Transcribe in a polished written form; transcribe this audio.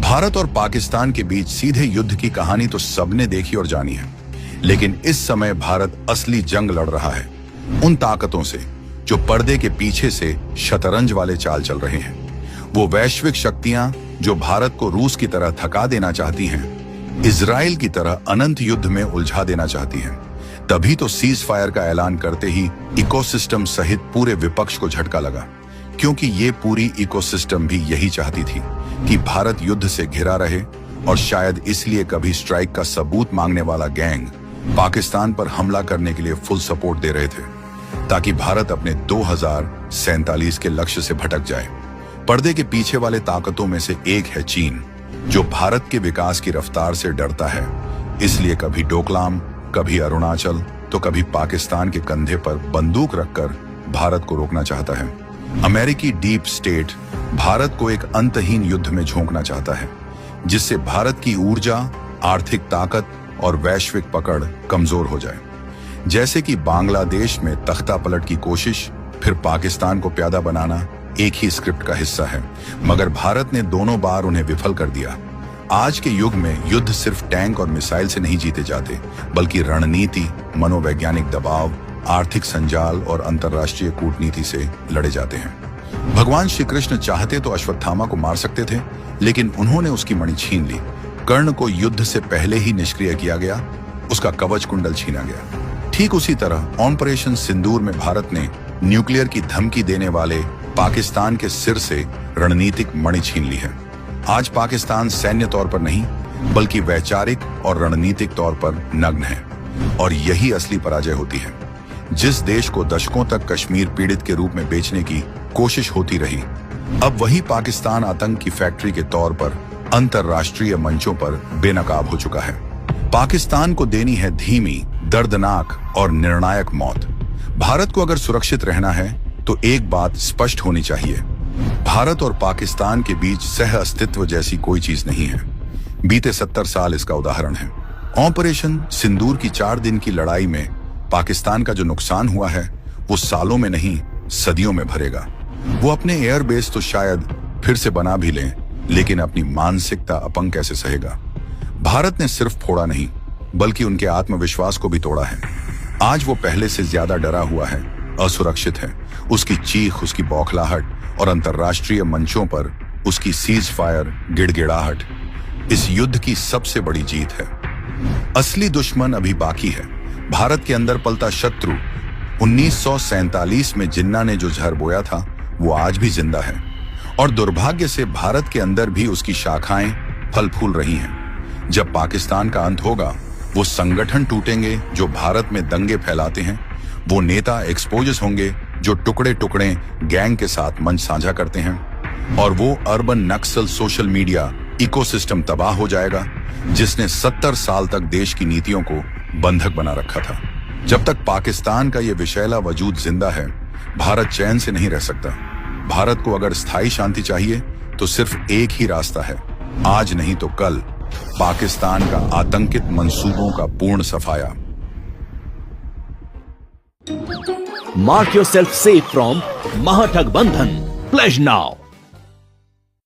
भारत और पाकिस्तान के बीच सीधे युद्ध की कहानी तो सबने देखी और जानी है, लेकिन इस समय भारत असली जंग लड़ रहा है उन ताकतों से जो पर्दे के पीछे से शतरंज वाले चाल चल रहे हैं। वो वैश्विक शक्तियां जो भारत को रूस की तरह थका देना चाहती हैं, इजराइल की तरह अनंत युद्ध में उलझा देना चाहती हैं। तभी तो सीज फायर का ऐलान करते ही इकोसिस्टम सहित पूरे विपक्ष को झटका लगा, क्योंकि ये पूरी इकोसिस्टम भी यही चाहती थी कि भारत युद्ध से घिरा रहे, और शायद इसलिए कभी स्ट्राइक का सबूत मांगने वाला गैंग पाकिस्तान पर हमला करने के लिए फुल सपोर्ट दे रहे थे, ताकि भारत अपने 2047 के लक्ष्य से भटक जाए। पर्दे के पीछे वाले ताकतों में से एक है चीन, जो भारत के विकास की रफ्तार से डरता है, इसलिए कभी डोकलाम, कभी अरुणाचल, तो कभी पाकिस्तान के कंधे पर बंदूक रखकर भारत को रोकना चाहता है। अमेरिकी डीप स्टेट भारत को एक अंतहीन युद्ध में झोंकना चाहता है, जिससे भारत की ऊर्जा, आर्थिक ताकत और वैश्विक पकड़ कमजोर हो जाए। जैसे कि बांग्लादेश में तख्ता पलट की कोशिश, फिर पाकिस्तान को प्यादा बनाना एक ही स्क्रिप्ट का हिस्सा है, मगर भारत ने दोनों बार उन्हें विफल कर दिया। आज के युग में युद्ध सिर्फ टैंक और मिसाइल से नहीं जीते जाते, बल्कि रणनीति, मनोवैज्ञानिक दबाव, आर्थिक संजाल और अंतर्राष्ट्रीय कूटनीति से लड़े जाते हैं। भगवान श्री कृष्ण चाहते तो अश्वत्थामा को मार सकते थे, लेकिन उन्होंने उसकी मणि छीन ली। कर्ण को युद्ध से पहले ही निष्क्रिय किया गया, उसका कवच कुंडल छीना गया। ठीक उसी तरह ऑपरेशन सिंदूर में भारत ने न्यूक्लियर की धमकी देने वाले पाकिस्तान के सिर से रणनीतिक मणि छीन ली है। आज पाकिस्तान सैन्य तौर पर नहीं, बल्कि वैचारिक और रणनीतिक तौर पर नग्न है, और यही असली पराजय होती है। जिस देश को दशकों तक कश्मीर पीड़ित के रूप में बेचने की कोशिश होती रही, अब वही पाकिस्तान आतंक की फैक्ट्री के तौर पर अंतर्राष्ट्रीय मंचों पर बेनकाब हो चुका है। पाकिस्तान को देनी है धीमी, दर्दनाक और निर्णायक मौत। भारत को अगर सुरक्षित रहना है तो एक बात स्पष्ट होनी चाहिए, भारत और पाकिस्तान के बीच सह अस्तित्व जैसी कोई चीज नहीं है। बीते 70 साल इसका उदाहरण है। ऑपरेशन सिंदूर की 4 दिन की लड़ाई में पाकिस्तान का जो नुकसान हुआ है, वो सालों में नहीं, सदियों में भरेगा। वो अपने एयरबेस तो शायद फिर से बना भी लें, लेकिन अपनी मानसिकता अपंग कैसे सहेगा। भारत ने सिर्फ फोड़ा नहीं, बल्कि उनके आत्मविश्वास को भी तोड़ा है। आज वो पहले से ज्यादा डरा हुआ है, असुरक्षित है। उसकी चीख, उसकी बौखलाहट और अंतर्राष्ट्रीय मंचों पर उसकी सीज फायर गिड़गिड़ाहट इस युद्ध की सबसे बड़ी जीत है। असली दुश्मन अभी बाकी है। भारत के अंदर पलता शत्रु 1947 में जिन्ना ने जो जहर बोया था, वो आज भी जिंदा है, और दुर्भाग्य से भारत के अंदर भी उसकी शाखाएं फल फूल रही हैं। जब पाकिस्तान का अंत होगा, वो संगठन टूटेंगे जो भारत में दंगे फैलाते हैं, वो नेता एक्सपोज होंगे जो टुकड़े टुकड़े गैंग के साथ मंच साझा करते हैं, और वो अर्बन नक्सल सोशल मीडिया इकोसिस्टम तबाह हो जाएगा, जिसने 70 साल तक देश की नीतियों को बंधक बना रखा था। जब तक पाकिस्तान का ये विशैला वजूद जिंदा है, भारत चैन से नहीं रह सकता। भारत को अगर स्थायी शांति चाहिए तो सिर्फ एक ही रास्ता है, आज नहीं तो कल, पाकिस्तान का आतंकित मंसूबों का पूर्ण सफाया। Mark yourself safe from Mahathag Bandhan. Pledge now.